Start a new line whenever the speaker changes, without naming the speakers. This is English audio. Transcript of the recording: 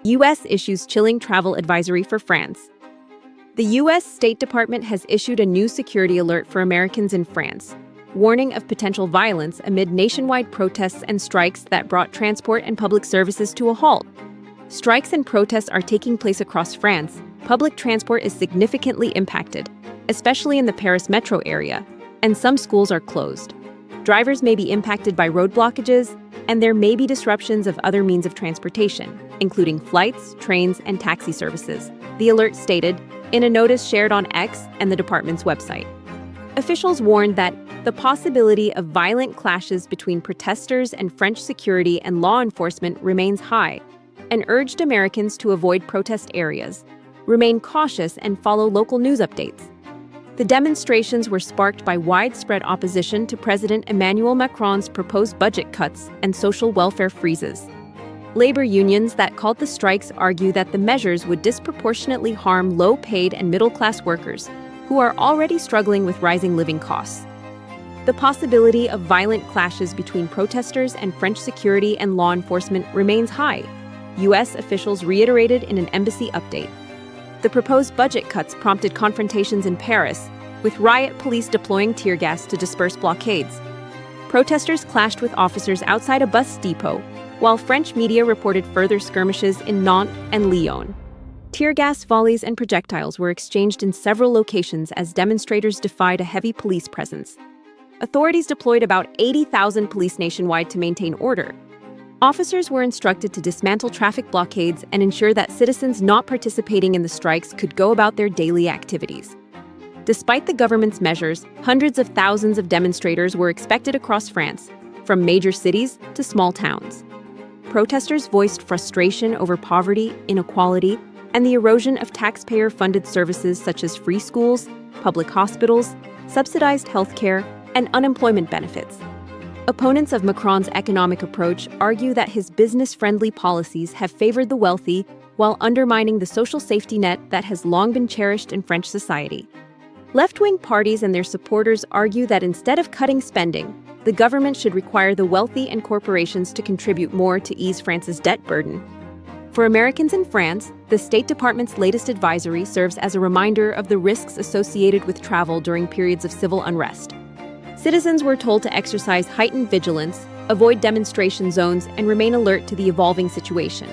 U.S. issues chilling travel advisory for France. The U.S. State Department has issued a new security alert for Americans in France, warning of potential violence amid nationwide protests and strikes that brought transport and public services to a halt. Strikes and protests are taking place across France. Public transport is significantly impacted, especially in the Paris metro area, and some schools are closed. Drivers may be impacted by road blockages, and there may be disruptions of other means of transportation, including flights, trains, and taxi services, the alert stated in a notice shared on X and the department's website. Officials warned that the possibility of violent clashes between protesters and French security and law enforcement remains high, and urged Americans to avoid protest areas, remain cautious, and follow local news updates. The demonstrations were sparked by widespread opposition to President Emmanuel Macron's proposed budget cuts and social welfare freezes. Labor unions that called the strikes argue that the measures would disproportionately harm low-paid and middle-class workers, who are already struggling with rising living costs. The possibility of violent clashes between protesters and French security and law enforcement remains high, U.S. officials reiterated in an embassy update. The proposed budget cuts prompted confrontations in Paris, with riot police deploying tear gas to disperse blockades. Protesters clashed with officers outside a bus depot, while French media reported further skirmishes in Nantes and Lyon. Tear gas volleys and projectiles were exchanged in several locations as demonstrators defied a heavy police presence. Authorities deployed about 80,000 police nationwide to maintain order. Officers were instructed to dismantle traffic blockades and ensure that citizens not participating in the strikes could go about their daily activities. Despite the government's measures, hundreds of thousands of demonstrators were expected across France, from major cities to small towns. Protesters voiced frustration over poverty, inequality, and the erosion of taxpayer-funded services such as free schools, public hospitals, subsidized healthcare, and unemployment benefits. Opponents of Macron's economic approach argue that his business-friendly policies have favored the wealthy while undermining the social safety net that has long been cherished in French society. Left-wing parties and their supporters argue that instead of cutting spending, the government should require the wealthy and corporations to contribute more to ease France's debt burden. For Americans in France, the State Department's latest advisory serves as a reminder of the risks associated with travel during periods of civil unrest. Citizens were told to exercise heightened vigilance, avoid demonstration zones, and remain alert to the evolving situation.